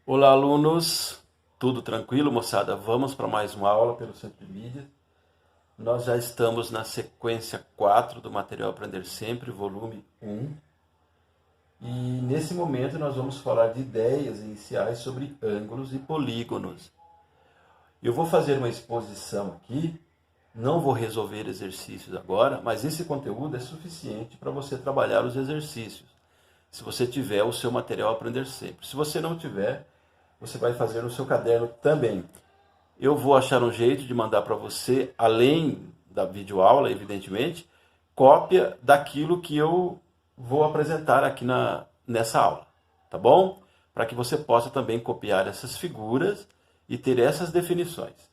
Olá, alunos! Tudo tranquilo, moçada? Vamos para mais uma aula pelo Centro de Mídia. Nós já estamos na sequência 4 do Material Aprender Sempre, volume 1. E nesse momento nós vamos falar de ideias iniciais sobre ângulos e polígonos. Eu vou fazer uma exposição aqui, não vou resolver exercícios agora, mas esse conteúdo é suficiente para você trabalhar os exercícios, se você tiver o seu Material Aprender Sempre. Se você não tiver, você vai fazer no seu caderno também. Eu vou achar um jeito de mandar para você, além da videoaula, evidentemente, cópia daquilo que eu vou apresentar aqui nessa aula, tá bom? Para que você possa também copiar essas figuras e ter essas definições.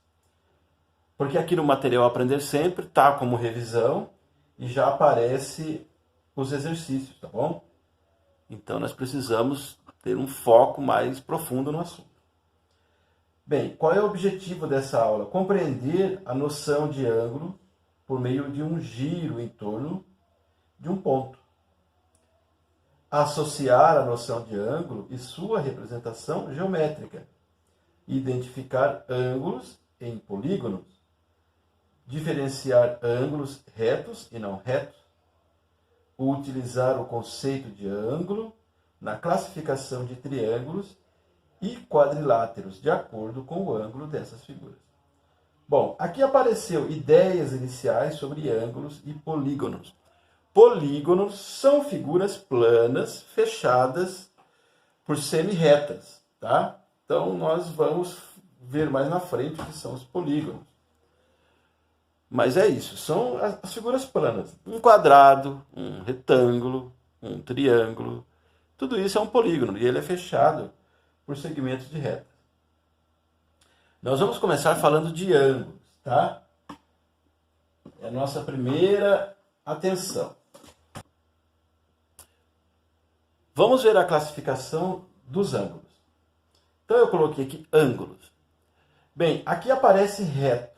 Porque aqui no Material Aprender Sempre está como revisão e já aparece os exercícios, tá bom? Então nós precisamos ter um foco mais profundo no assunto. Bem, qual é o objetivo dessa aula? Compreender a noção de ângulo por meio de um giro em torno de um ponto. Associar a noção de ângulo e sua representação geométrica. Identificar ângulos em polígonos. Diferenciar ângulos retos e não retos. Utilizar o conceito de ângulo na classificação de triângulos e quadriláteros, de acordo com o ângulo dessas figuras. Bom, aqui apareceu ideias iniciais sobre ângulos e polígonos. Polígonos são figuras planas, fechadas por semi-retas, tá? Então, nós vamos ver mais na frente o que são os polígonos. Mas é isso, são as figuras planas. Um quadrado, um retângulo, um triângulo, tudo isso é um polígono e ele é fechado por segmentos de reta. Nós vamos começar falando de ângulos, tá? É a nossa primeira atenção. Vamos ver a classificação dos ângulos. Então eu coloquei aqui ângulos. Bem, aqui aparece reto.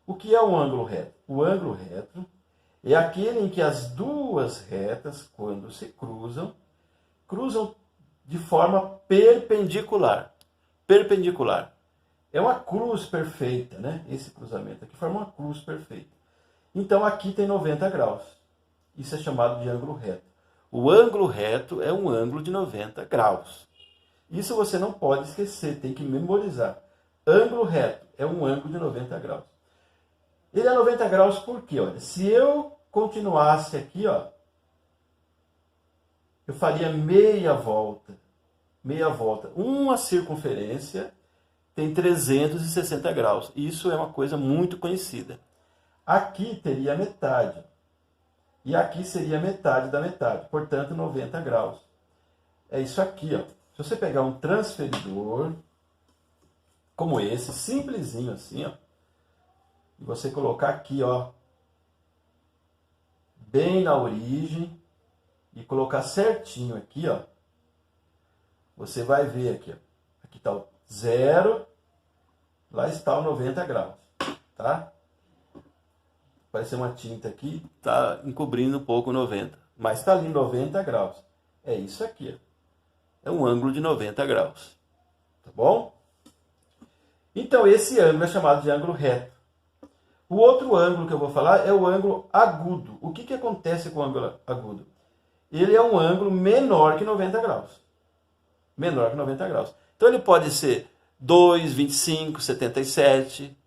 O que é um ângulo reto? O ângulo reto é aquele em que as duas retas, quando se cruzam de forma perpendicular. Perpendicular. É uma cruz perfeita, né? Esse cruzamento aqui forma uma cruz perfeita. Então aqui tem 90 graus. Isso é chamado de ângulo reto. O ângulo reto é um ângulo de 90 graus. Isso você não pode esquecer, tem que memorizar. Ângulo reto é um ângulo de 90 graus. Ele é 90 graus por quê? Olha, se eu continuasse aqui, ó, eu faria meia volta. Meia volta. Uma circunferência tem 360 graus. Isso é uma coisa muito conhecida. Aqui teria metade. E aqui seria metade da metade. Portanto, 90 graus. É isso aqui, ó. Se você pegar um transferidor, como esse, simplesinho assim, ó, e você colocar aqui, ó, bem na origem, e colocar certinho aqui, ó, você vai ver aqui, ó, aqui está o 0, lá está o 90 graus, tá? Apareceu uma tinta aqui, tá encobrindo um pouco o 90, mas está ali 90 graus. É isso aqui, ó. É um ângulo de 90 graus, tá bom? Então esse ângulo é chamado de ângulo reto. O outro ângulo que eu vou falar é o ângulo agudo. O que acontece com o ângulo agudo? Ele é um ângulo menor que 90 graus. Menor que 90 graus. Então ele pode ser 2, 25, 77,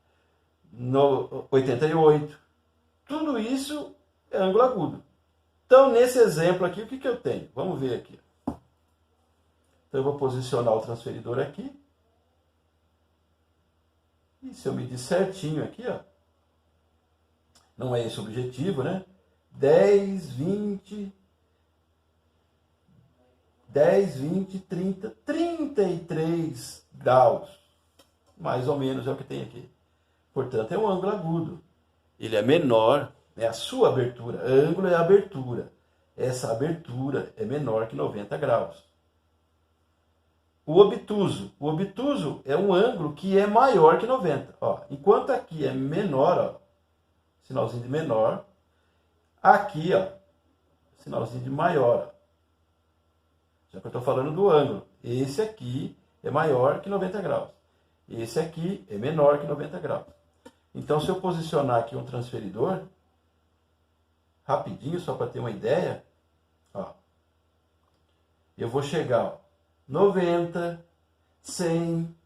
88. Tudo isso é ângulo agudo. Então nesse exemplo aqui, o que eu tenho? Vamos ver aqui. Então eu vou posicionar o transferidor aqui. E se eu medir certinho aqui, ó, não é esse o objetivo, né? 10, 20, 30, 33 graus. Mais ou menos é o que tem aqui. Portanto, é um ângulo agudo. Ele é menor, né? A sua abertura. Ângulo é a abertura. Essa abertura é menor que 90 graus. O obtuso. O obtuso é um ângulo que é maior que 90. Ó, enquanto aqui é menor, ó, sinalzinho de menor. Aqui, ó, sinalzinho de maior. Já que eu estou falando do ângulo. esse aqui é maior que 90 graus. Esse aqui é menor que 90 graus. Então, se eu posicionar aqui um transferidor, rapidinho, só para ter uma ideia, ó, eu vou chegar, ó, 90, 100,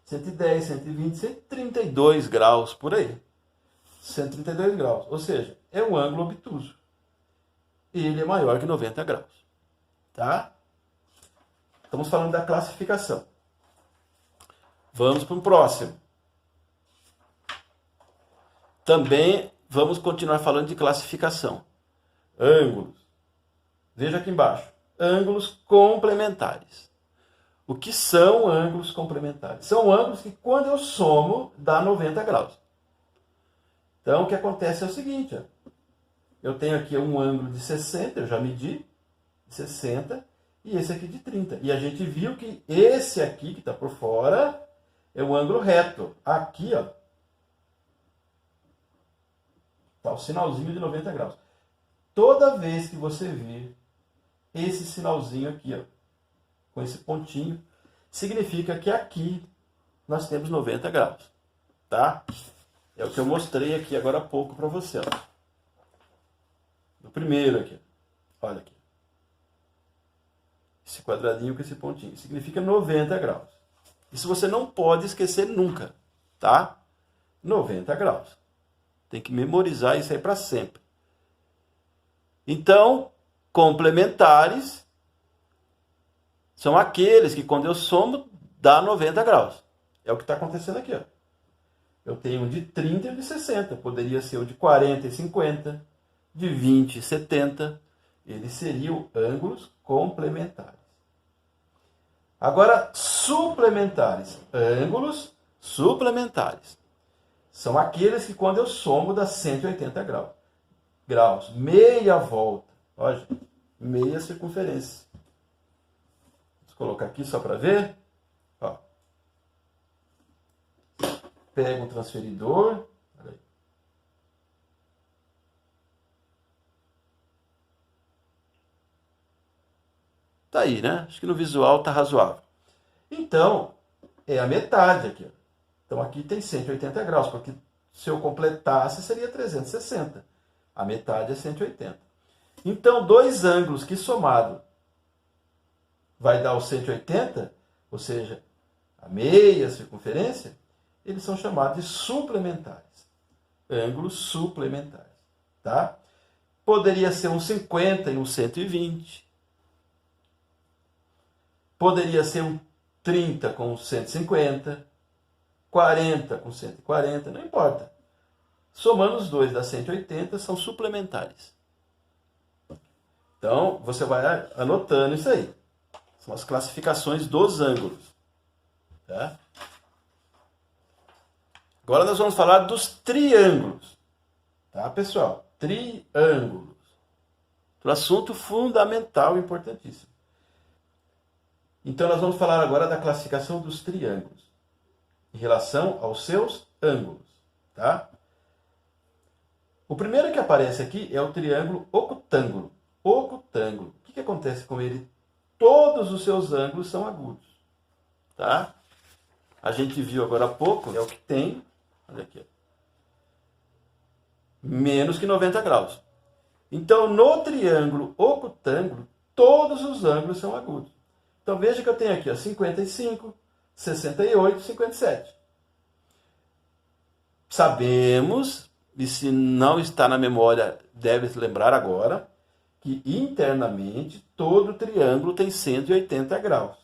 110, 120, 132 graus, por aí. 132 graus, ou seja, é um ângulo obtuso. Ele é maior que 90 graus. Tá? Estamos falando da classificação. Vamos para o próximo. Também vamos continuar falando de classificação. Ângulos. Veja aqui embaixo. Ângulos complementares. O que são ângulos complementares? São ângulos que, quando eu somo, dá 90 graus. Então, o que acontece é o seguinte. Ó. Eu tenho aqui um ângulo de 60, eu já medi, 60, e esse aqui de 30. E a gente viu que esse aqui, que está por fora, é um ângulo reto. Aqui, ó, está o sinalzinho de 90 graus. Toda vez que você vir esse sinalzinho aqui, ó, com esse pontinho, significa que aqui nós temos 90 graus. Tá? É o que eu mostrei aqui agora há pouco para você. Ó. No primeiro aqui. Olha aqui. Esse quadradinho com esse pontinho. Significa 90 graus. Isso você não pode esquecer nunca. Tá? 90 graus. Tem que memorizar isso aí para sempre. Então, complementares são aqueles que, quando eu somo, dá 90 graus. É o que está acontecendo aqui. Ó. Eu tenho um de 30 e um de 60. Poderia ser o de 40 e 50, de 20 e 70. Eles seriam ângulos complementares. Agora, suplementares. Ângulos suplementares. São aqueles que, quando eu somo, dá 180 graus. Meia volta. Olha, meia circunferência. Vou colocar aqui só para ver. Ó. Pega um transferidor. Olha aí. Tá aí, né? Acho que no visual tá razoável. Então, é a metade aqui. Ó. Então, aqui tem 180 graus, porque se eu completasse, seria 360. A metade é 180. Então, dois ângulos que somado vai dar o 180, ou seja, a meia circunferência, eles são chamados de suplementares. Ângulos suplementares. Tá? Poderia ser um 50 e um 120. Poderia ser um 30 com 150. 40 com 140, não importa. Somando os dois dá 180, são suplementares. Então, você vai anotando isso aí. São as classificações dos ângulos. Tá? Agora nós vamos falar dos triângulos. Tá, pessoal? Triângulos. Um assunto fundamental e importantíssimo. Então, nós vamos falar agora da classificação dos triângulos em relação aos seus ângulos. Tá? O primeiro que aparece aqui é o triângulo ocutângulo. Ocutângulo. O que acontece com ele? Todos os seus ângulos são agudos. Tá? A gente viu agora há pouco, é o que tem, olha aqui, menos que 90 graus. Então, no triângulo ocutângulo, todos os ângulos são agudos. Então, veja que eu tenho aqui, ó, 55, 68, 57. Sabemos, e se não está na memória, deve se lembrar agora, que internamente todo triângulo tem 180 graus.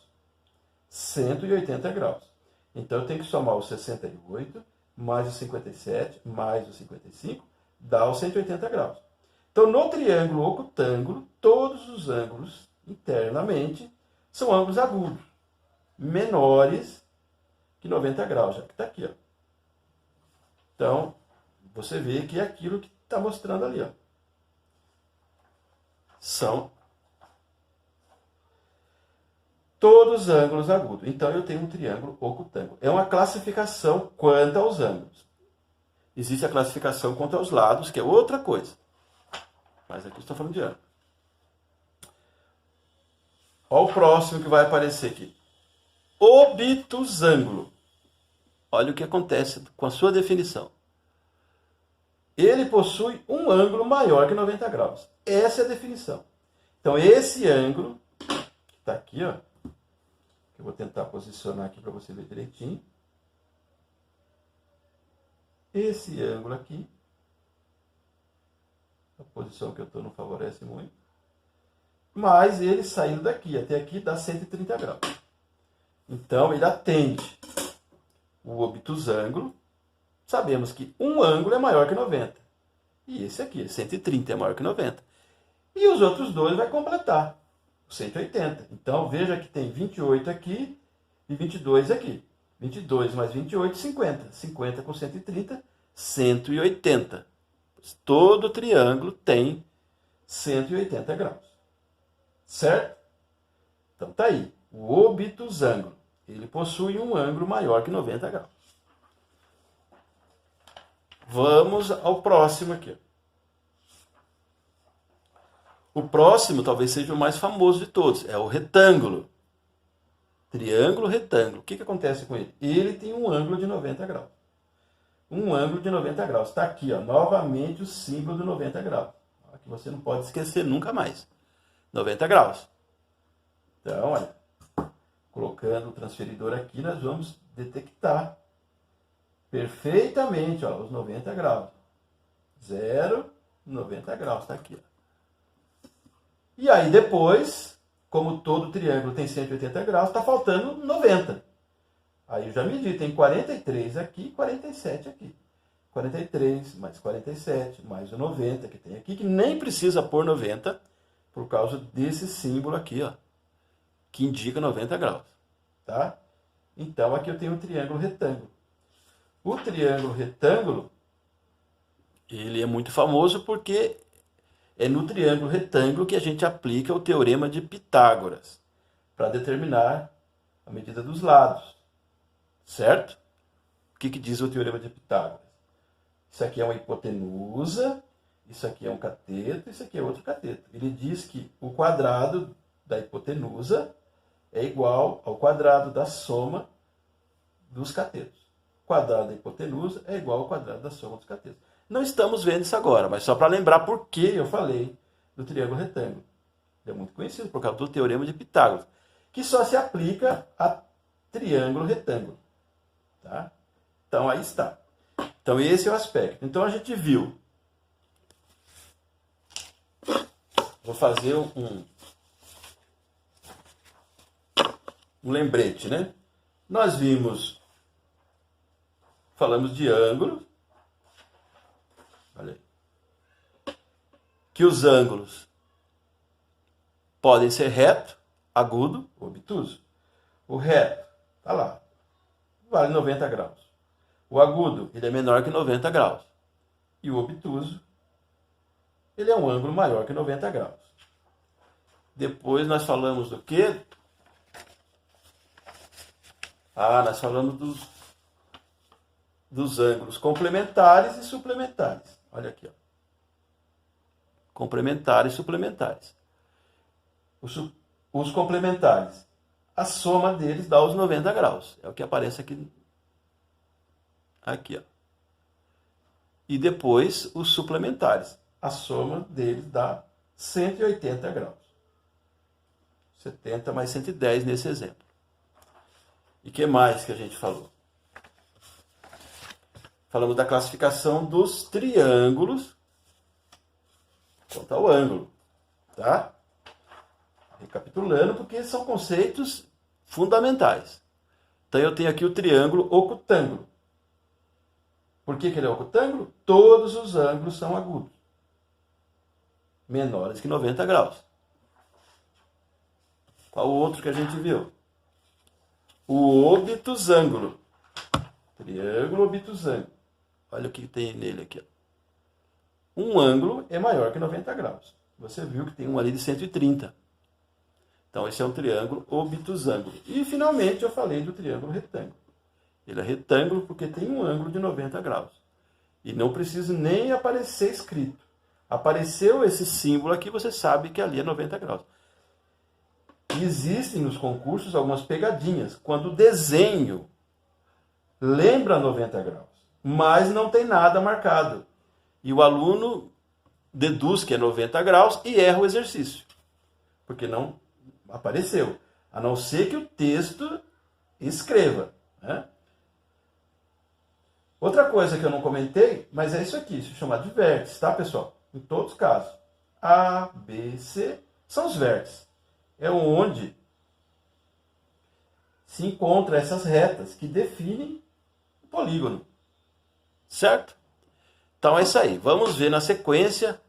180 graus. Então, eu tenho que somar os 68, mais os 57, mais os 55, dá os 180 graus. Então, no triângulo ocutângulo, todos os ângulos internamente são ângulos agudos, menores que 90 graus, já que está aqui. Ó. Então, você vê que é aquilo que está mostrando ali. Ó. São todos ângulos agudos. Então, eu tenho um triângulo ocutângulo. É uma classificação quanto aos ângulos. Existe a classificação quanto aos lados, que é outra coisa. Mas aqui eu estou falando de ângulo. Olha o próximo que vai aparecer aqui. Obtusângulo. Olha o que acontece com a sua definição. Ele possui um ângulo maior que 90 graus. Essa é a definição. Então, esse ângulo, que está aqui, ó, que eu vou tentar posicionar aqui para você ver direitinho. Esse ângulo aqui, a posição que eu estou não favorece muito, mas ele saindo daqui até aqui dá 130 graus. Então, ele atende o obtusângulo. Sabemos que um ângulo é maior que 90. E esse aqui, 130, é maior que 90. E os outros dois vai completar, 180. Então, veja que tem 28 aqui e 22 aqui. 22 mais 28, 50. 50 com 130, 180. Todo triângulo tem 180 graus. Certo? Então, tá aí. O obtusângulo. Ele possui um ângulo maior que 90 graus. Vamos ao próximo aqui. O próximo talvez seja o mais famoso de todos. É o retângulo. Triângulo, retângulo. O que acontece com ele? Ele tem um ângulo de 90 graus. Um ângulo de 90 graus. Está aqui, ó, novamente o símbolo do 90 graus. Que você não pode esquecer nunca mais. 90 graus. Então, olha. Colocando o transferidor aqui, nós vamos detectar perfeitamente, ó, os 90 graus. 0, 90 graus. Está aqui, ó. E aí depois, como todo triângulo tem 180 graus, está faltando 90. Aí eu já medi, tem 43 aqui e 47 aqui. 43 mais 47 mais o 90 que tem aqui, que nem precisa pôr 90 por causa desse símbolo aqui, ó, que indica 90 graus. Tá? Então aqui eu tenho um triângulo retângulo. O triângulo retângulo, ele é muito famoso porque é no triângulo retângulo que a gente aplica o teorema de Pitágoras para determinar a medida dos lados. Certo? O que diz o teorema de Pitágoras? Isso aqui é uma hipotenusa, isso aqui é um cateto, isso aqui é outro cateto. Ele diz que o quadrado da hipotenusa é igual ao quadrado da soma dos catetos. O quadrado da hipotenusa é igual ao quadrado da soma dos catetos. Não estamos vendo isso agora, mas só para lembrar por que eu falei do triângulo retângulo. Ele é muito conhecido por causa do teorema de Pitágoras, que só se aplica a triângulo retângulo. Tá? Então, aí está. Então, esse é o aspecto. Então, a gente viu. Vou fazer um lembrete, né? Nós vimos, falamos de ângulo. Olha aí. Que os ângulos podem ser reto, agudo ou obtuso. O reto, tá lá, vale 90 graus. O agudo, ele é menor que 90 graus. E o obtuso, ele é um ângulo maior que 90 graus. Depois nós falamos do quê? Nós falamos dos ângulos complementares e suplementares. Olha aqui, ó. Complementares e suplementares. Os complementares, a soma deles dá os 90 graus. É o que aparece aqui. Aqui, ó. E depois os suplementares. A soma deles dá 180 graus. 70 mais 110 nesse exemplo. E o que mais que a gente falou? Falamos da classificação dos triângulos quanto ao ângulo. Tá? Recapitulando, porque são conceitos fundamentais. Então eu tenho aqui o triângulo ocutângulo. Por que ele é ocutângulo? Todos os ângulos são agudos. Menores que 90 graus. Qual o outro que a gente viu? O obtusângulo. Triângulo obtusângulo. Olha o que tem nele aqui. Ó. Um ângulo é maior que 90 graus. Você viu que tem um ali de 130. Então, esse é um triângulo obtusângulo. E, finalmente, eu falei do triângulo retângulo. Ele é retângulo porque tem um ângulo de 90 graus. E não precisa nem aparecer escrito. Apareceu esse símbolo aqui, você sabe que ali é 90 graus. existem nos concursos algumas pegadinhas. Quando o desenho lembra 90 graus, mas não tem nada marcado. E o aluno deduz que é 90 graus e erra o exercício, porque não apareceu. A não ser que o texto escreva, né? Outra coisa que eu não comentei, mas é isso aqui, se chama de vértice, tá, pessoal? Em todos os casos. A, B, C são os vértices. É onde se encontram essas retas que definem o polígono. Certo? Então é isso aí. Vamos ver na sequência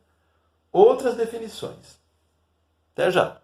outras definições. Até já!